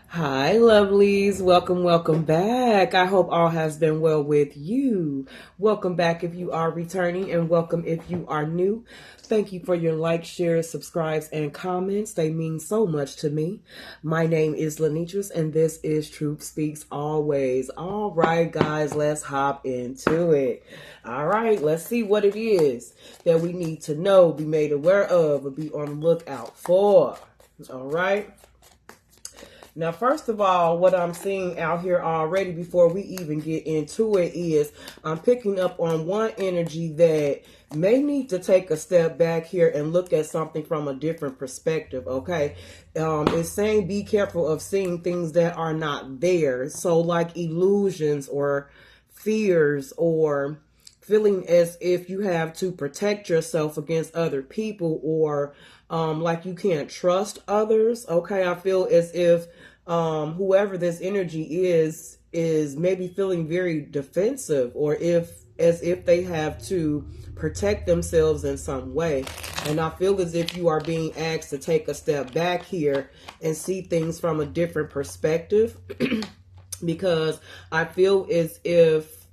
Hi, lovelies. Welcome back. I hope all has been well with you. Welcome back if you are returning, and welcome if you are new. Thank you for your likes, shares, subscribes, and comments. They mean so much to me. My name is Lenitras, and this is Truth Speaks Always. All right, guys, let's hop into it. All right, let's see what it is that we need to know, be made aware of, or be on the lookout for. All right. Now, first of all, what I'm seeing out here already before we even get into it is I'm picking up on one energy that may need to take a step back here and look at something from a different perspective, okay? It's saying be careful of seeing things that are not there. So like illusions or fears or feeling as if you have to protect yourself against other people or like you can't trust others. Okay, I feel as if whoever this energy is maybe feeling very defensive, or if as if they have to protect themselves in some way. And I feel as if you are being asked to take a step back here and see things from a different perspective because I feel as if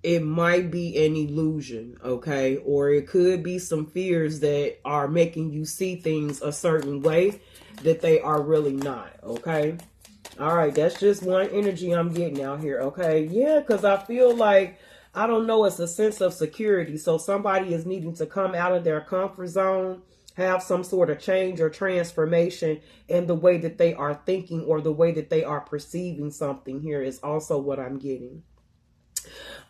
it might be an illusion, okay? Or it could be some fears that are making you see things a certain way that they are really not, okay? All right, that's just one energy I'm getting out here, okay? Yeah, because I feel like, I don't know, it's a sense of security. So somebody is needing to come out of their comfort zone, have some sort of change or transformation in the way that they are thinking or the way that they are perceiving something here is also what I'm getting.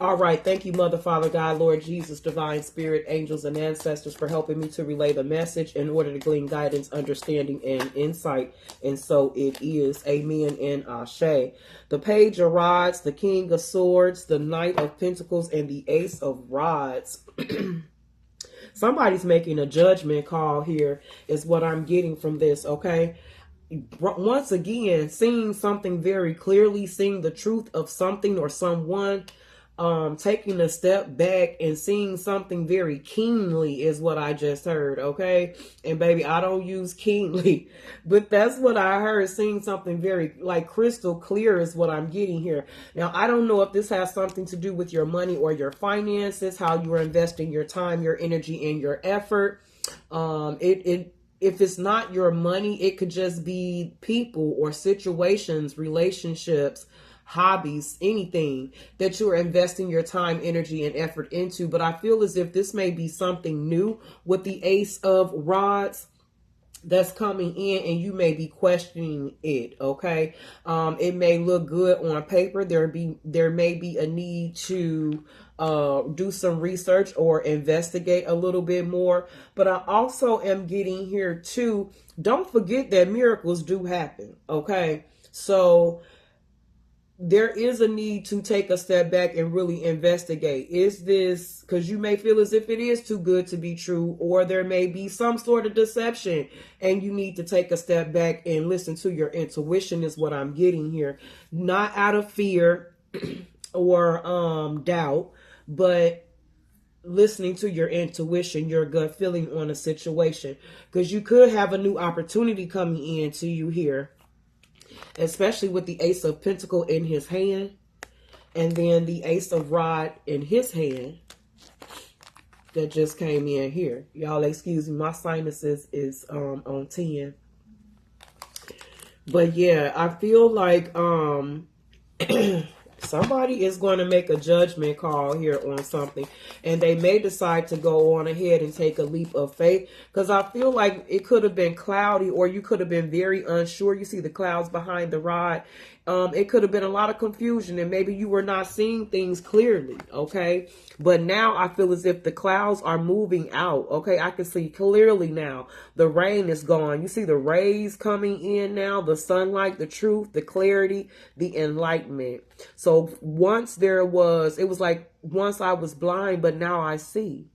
All right. Thank you, Mother, Father, God, Lord Jesus, Divine Spirit, angels, and ancestors for helping me to relay the message in order to glean guidance, understanding, and insight. And so it is. Amen and Ashe. The Page of Rods, the King of Swords, the Knight of Pentacles, and the Ace of Rods. Somebody's making a judgment call here is what I'm getting from this, okay? Once again, seeing something very clearly, seeing the truth of something or someone, taking a step back and seeing something very keenly is what I just heard, okay? And baby, I don't use keenly, but that's what I heard. Seeing something very like crystal clear is what I'm getting here. Now, I don't know if this has something to do with your money or your finances, how you are investing your time, your energy, and your effort. If it's not your money, it could just be people or situations, relationships, hobbies, anything that you're investing your time, energy, and effort into. But I feel as if this may be something new with the Ace of Rods that's coming in, and you may be questioning it, okay? It may look good on paper. There may be a need to do some research or investigate a little bit more. But I also am getting here too, don't forget that miracles do happen, okay? So there is a need to take a step back and really investigate. Is this, because you may feel as if it is too good to be true, or there may be some sort of deception and you need to take a step back and listen to your intuition is what I'm getting here. Not out of fear or doubt, but listening to your intuition, your gut feeling on a situation, because you could have a new opportunity coming in to you here, especially with the Ace of Pentacle in his hand and then the Ace of Rod in his hand that just came in here. Y'all excuse me, my sinuses is on 10. But yeah, I feel like somebody is going to make a judgment call here on something, and they may decide to go on ahead and take a leap of faith, because I feel like it could have been cloudy, or you could have been very unsure. You see the clouds behind the rod. It could have been a lot of confusion, and maybe you were not seeing things clearly, okay? But now I feel as if the clouds are moving out, okay? I can see clearly now. The rain is gone. You see the rays coming in now, the sunlight, the truth, the clarity, the enlightenment. So once it was like once I was blind, but now I see.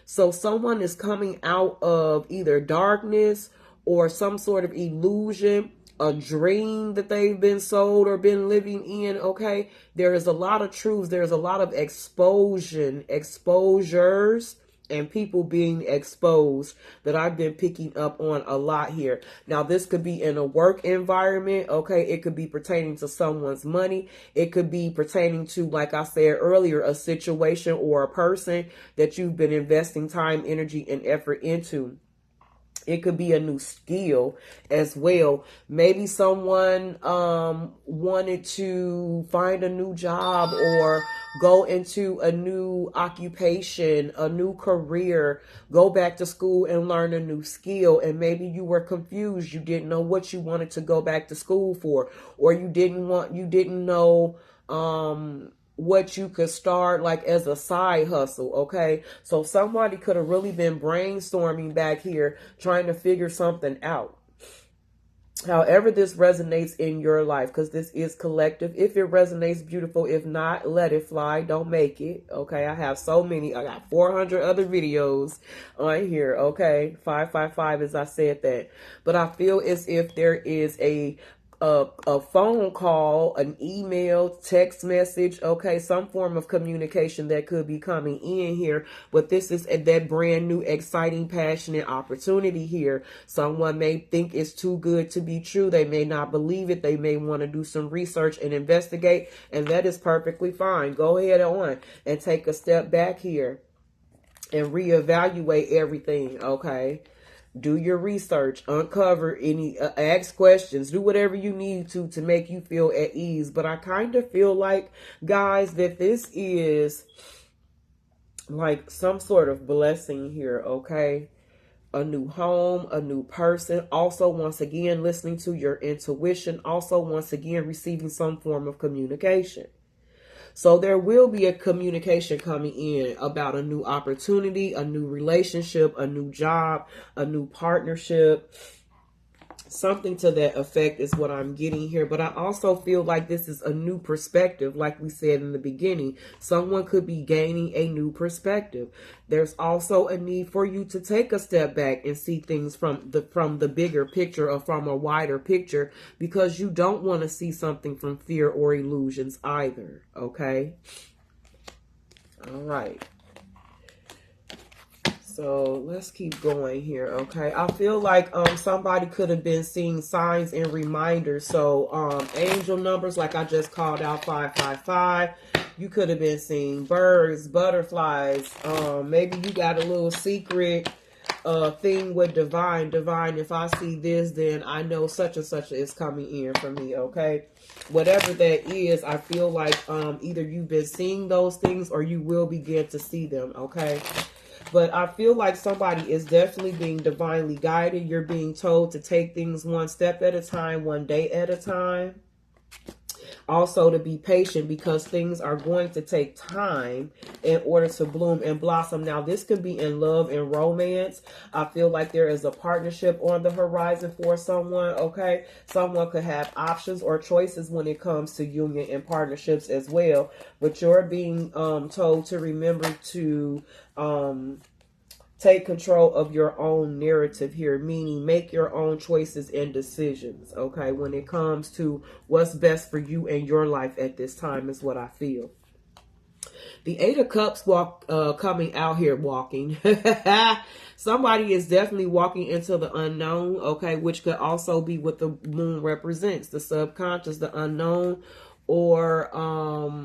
So someone is coming out of either darkness or some sort of illusion, a dream that they've been sold or been living in, okay? There is a lot of truths. There's a lot of exposures and people being exposed that I've been picking up on a lot here. Now, this could be in a work environment, okay? It could be pertaining to someone's money. It could be pertaining to, like I said earlier, a situation or a person that you've been investing time, energy, and effort into. It could be a new skill as well. Maybe someone wanted to find a new job or go into a new occupation, a new career, go back to school and learn a new skill. And maybe you were confused. You didn't know what you wanted to go back to school for, or you didn't know what you could start like as a side hustle, okay? So somebody could have really been brainstorming back here, trying to figure something out. However this resonates in your life, because this is collective. If it resonates, beautiful. If not, let it fly. Don't make it, okay? I have so many. I got 400 other videos on here, okay? 555 as I said that. But I feel as if there is a phone call, an email, text message, okay, some form of communication that could be coming in here. But this is that brand new, exciting, passionate opportunity here. Someone may think it's too good to be true. They may not believe it. They may want to do some research and investigate, and that is perfectly fine. Go ahead on and take a step back here and reevaluate everything, okay? Do your research, uncover any, ask questions, do whatever you need to make you feel at ease. But I kind of feel like, guys, that this is like some sort of blessing here, okay? A new home, a new person. Also, once again, listening to your intuition. Also, once again, receiving some form of communication. So there will be a communication coming in about a new opportunity, a new relationship, a new job, a new partnership. Something to that effect is what I'm getting here. But I also feel like this is a new perspective, like we said in the beginning. Someone could be gaining a new perspective. There's also a need for you to take a step back and see things from the bigger picture, or from a wider picture, because you don't want to see something from fear or illusions either, okay? All right. So let's keep going here, okay? I feel like somebody could have been seeing signs and reminders. So angel numbers, like I just called out, 555. You could have been seeing birds, butterflies. Maybe you got a little secret thing with divine. If I see this, then I know such and such is coming in for me, okay? Whatever that is, I feel like either you've been seeing those things or you will begin to see them, okay? But I feel like somebody is definitely being divinely guided. You're being told to take things one step at a time, one day at a time. Also to be patient, because things are going to take time in order to bloom and blossom. Now, this could be in love and romance. I feel like there is a partnership on the horizon for someone, okay? Someone could have options or choices when it comes to union and partnerships as well. But you're being told to remember to take control of your own narrative here, meaning make your own choices and decisions, okay, when it comes to what's best for you and your life at this time is what I feel. The Eight of Cups coming out here walking. Somebody is definitely walking into the unknown, okay, which could also be what the moon represents, the subconscious, the unknown, or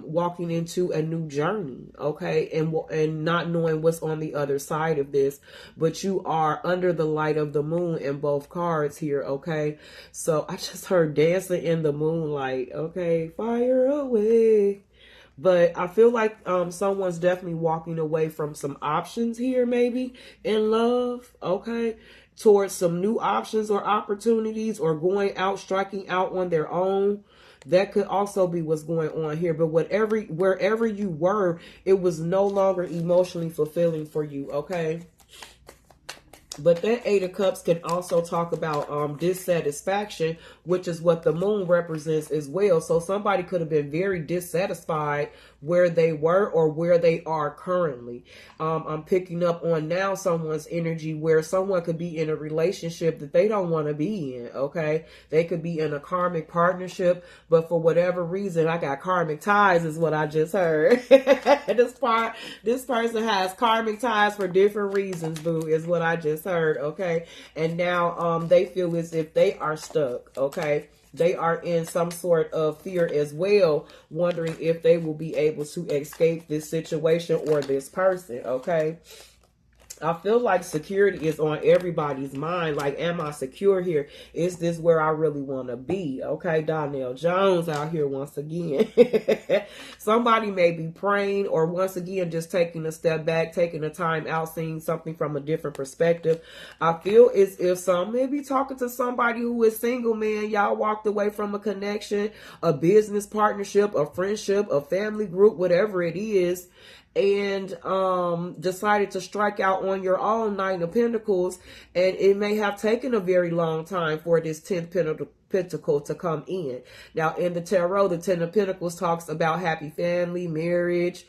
walking into a new journey, okay, and not knowing what's on the other side of this, but you are under the light of the moon in both cards here, okay? So I just heard dancing in the moonlight, okay, fire away. But I feel like someone's definitely walking away from some options here, maybe in love, okay, towards some new options or opportunities, or going out, striking out on their own. That could also be what's going on here. But wherever you were, it was no longer emotionally fulfilling for you, okay? But that Eight of Cups can also talk about dissatisfaction, which is what the moon represents as well. So somebody could have been very dissatisfied where they were or where they are currently. I'm picking up on now someone's energy where someone could be in a relationship that they don't want to be in, okay? They could be in a karmic partnership, but for whatever reason, I got karmic ties is what I just heard. This person has karmic ties for different reasons, boo, is what I just heard, okay? And now they feel as if they are stuck, okay? They are in some sort of fear as well, wondering if they will be able to escape this situation or this person, okay? I feel like security is on everybody's mind. Like, am I secure here? Is this where I really want to be? Okay, Donnell Jones out here once again. Somebody may be praying or once again just taking a step back, taking a time out, seeing something from a different perspective. I feel as if some may be talking to somebody who is single, man. Y'all walked away from a connection, a business partnership, a friendship, a family group, whatever it is, and decided to strike out on your own, Nine of Pentacles, and it may have taken a very long time for this 10th Pentacle to come in. Now, in the tarot, the 10 of Pentacles talks about happy family, marriage,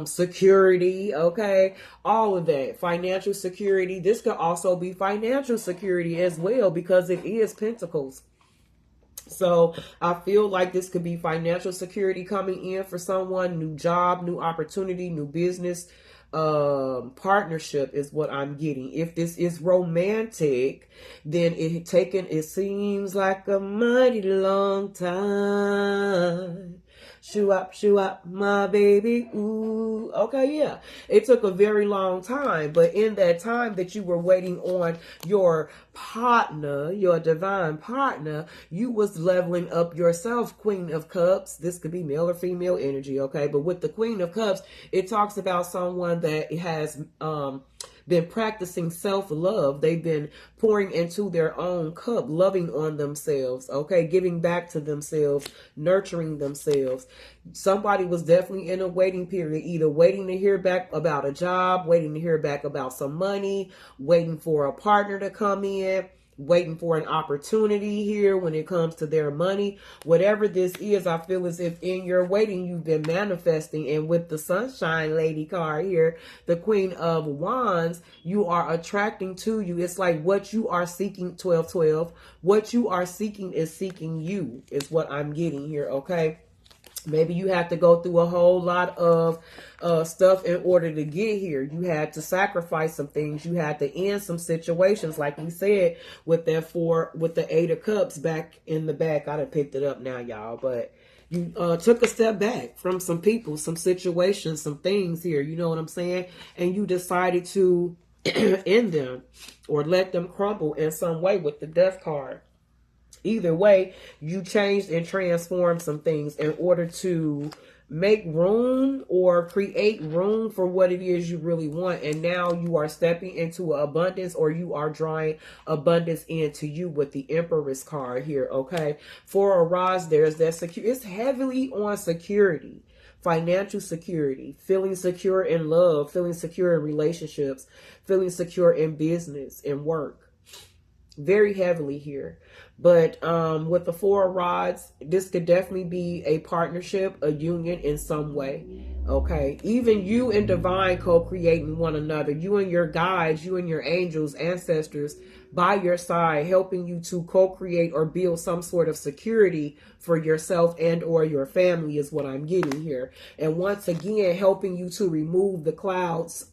security, okay, all of that, financial security. This could also be financial security as well, because it is Pentacles. So I feel like this could be financial security coming in for someone, new job, new opportunity, new business, partnership is what I'm getting. If this is romantic, then it seems like a mighty long time. Shoo up, my baby. Ooh. Okay, yeah. It took a very long time, but in that time that you were waiting on your partner, your divine partner, you was leveling up yourself, Queen of Cups. This could be male or female energy, okay? But with the Queen of Cups, it talks about someone that has been practicing self-love. They've been pouring into their own cup, loving on themselves, okay, giving back to themselves, nurturing themselves. Somebody was definitely in a waiting period, either waiting to hear back about a job, waiting to hear back about some money, waiting for a partner to come in, waiting for an opportunity here when it comes to their money. Whatever this is, I feel as if in your waiting, you've been manifesting. And with the Sunshine Lady card here, the Queen of Wands, you are attracting to you. It's like what you are seeking, 1212. What you are seeking is seeking you, is what I'm getting here, okay? Maybe you have to go through a whole lot of stuff in order to get here. You had to sacrifice some things. You had to end some situations, like we said, with the Eight of Cups back in the back. I done picked it up now, y'all, but you took a step back from some people, some situations, some things here. You know what I'm saying? And you decided to end them or let them crumble in some way with the Death card. Either way, you changed and transformed some things in order to make room or create room for what it is you really want. And now you are stepping into abundance, or you are drawing abundance into you with the Empress card here, okay? For a rise, there's that security. It's heavily on security. Financial security, feeling secure in love, feeling secure in relationships, feeling secure in business and work. Very heavily here. But with the Four of Rods, this could definitely be a partnership, a union in some way. Okay. Even you and divine co-creating one another. You and your guides, you and your angels, ancestors by your side, helping you to co-create or build some sort of security for yourself and or your family is what I'm getting here. And once again, helping you to remove the clouds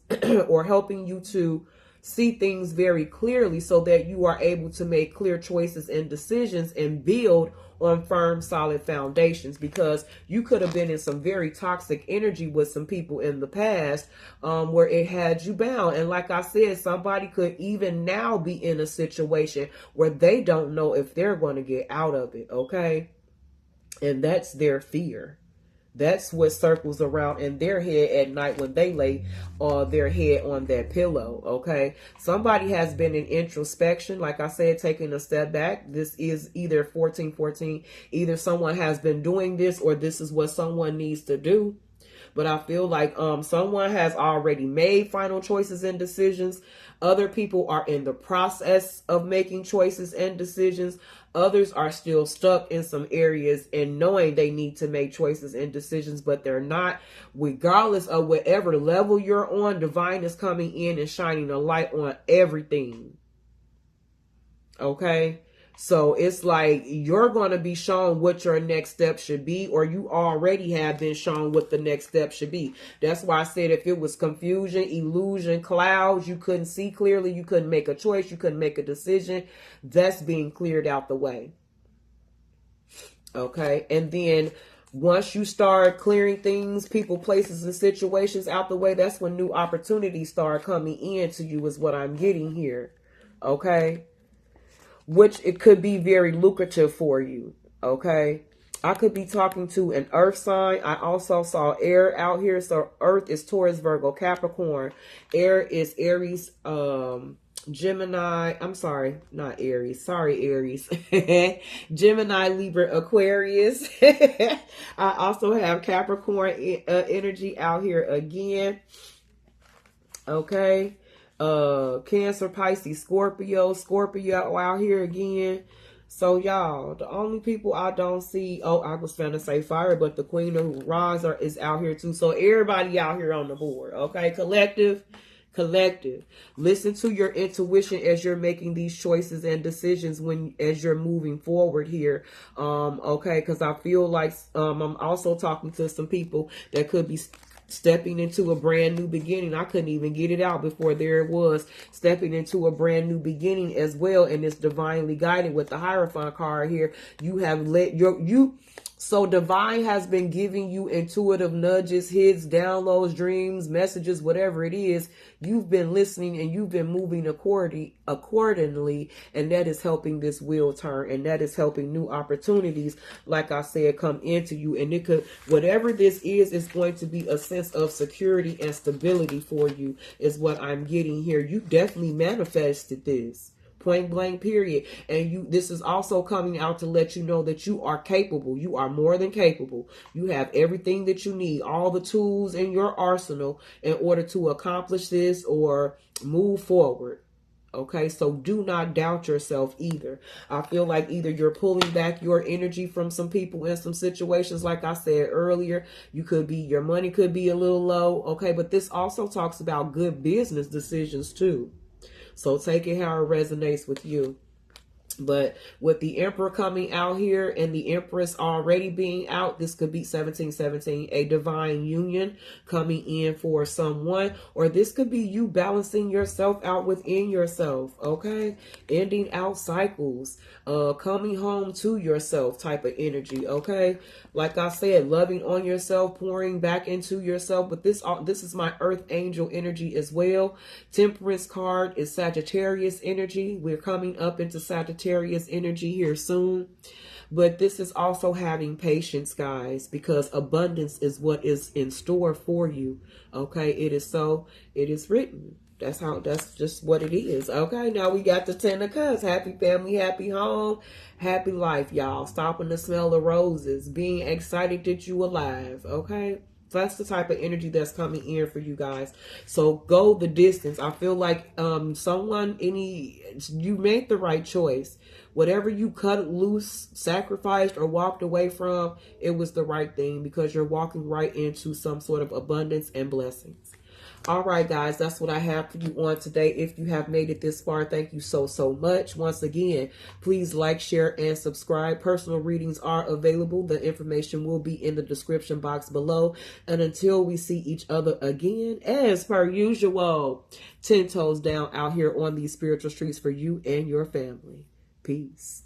or helping you to see things very clearly so that you are able to make clear choices and decisions and build on firm, solid foundations, because you could have been in some very toxic energy with some people in the past where it had you bound. And like I said, somebody could even now be in a situation where they don't know if they're going to get out of it, okay? And that's their fear. That's what circles around in their head at night when they lay their head on that pillow, okay? Somebody has been in introspection, like I said, taking a step back. This is either 1414. Either someone has been doing this or this is what someone needs to do. but I feel like someone has already made final choices and decisions. Other people are in the process of making choices and decisions. Others are still stuck in some areas and knowing they need to make choices and decisions, but they're not. Regardless of whatever level you're on, divine is coming in and shining a light on everything. Okay? So it's like you're going to be shown what your next step should be, or you already have been shown what the next step should be. That's why I said if it was confusion, illusion, clouds, you couldn't see clearly, you couldn't make a choice, you couldn't make a decision, that's being cleared out the way. Okay? And then once you start clearing things, people, places, and situations out the way, that's when new opportunities start coming in to you is what I'm getting here. Okay? Which it could be very lucrative for you. Okay? I could be talking to an earth sign. I also saw air out here. So earth is Taurus, Virgo, Capricorn. Air is Aries, Gemini. I'm sorry, not Aries. Sorry, Aries. Gemini, Libra, Aquarius. I also have Capricorn energy out here again. Okay. Cancer, Pisces, Scorpio out here again. So y'all, the only people I don't see, I was trying to say fire, but the Queen of Wands is out here too. So everybody out here on the board. Okay. Collective. Listen to your intuition as you're making these choices and decisions as you're moving forward here. Okay, because I feel like I'm also talking to some people that could be stepping into a brand new beginning. I couldn't even get it out before there it was, stepping into a brand new beginning as well, and it's divinely guided with the Hierophant card here. You have so divine has been giving you intuitive nudges, hits, downloads, dreams, messages, whatever it is. You've been listening and you've been moving accordingly, and that is helping this wheel turn, and that is helping new opportunities, like I said, come into you. And it could, whatever this is going to be a sense of security and stability for you, is what I'm getting here. You definitely manifested this. Point blank, period. And this is also coming out to let you know that you are capable. You are more than capable. You have everything that you need, all the tools in your arsenal in order to accomplish this or move forward. Okay, so do not doubt yourself either. I feel like either you're pulling back your energy from some people in some situations, like I said earlier. Your money could be a little low. Okay, but this also talks about good business decisions too. So take it how it resonates with you. But with the Emperor coming out here and the Empress already being out, this could be 1717, a divine union coming in for someone. Or this could be you balancing yourself out within yourself, okay? Ending out cycles, coming home to yourself type of energy, okay? Like I said, loving on yourself, pouring back into yourself. But this is my Earth Angel energy as well. Temperance card is Sagittarius energy. We're coming up into Sagittarius energy here soon. But this is also having patience, guys, because abundance is what is in store for you. Okay, it is so, it is written. That's just what it is. Okay, now we got the 10 of Cups. Happy family, happy home, happy life, y'all. Stopping to smell the roses, being excited that you alive. Okay, so that's the type of energy that's coming in for you guys. So go the distance. I feel like you made the right choice. Whatever you cut loose, sacrificed, or walked away from, it was the right thing, because you're walking right into some sort of abundance and blessings. All right, guys, that's what I have for you on today. If you have made it this far, thank you so much. Once again, please like, share, and subscribe. Personal readings are available. The information will be in the description box below. And until we see each other again, as per usual, 10 toes down out here on these spiritual streets for you and your family. Peace.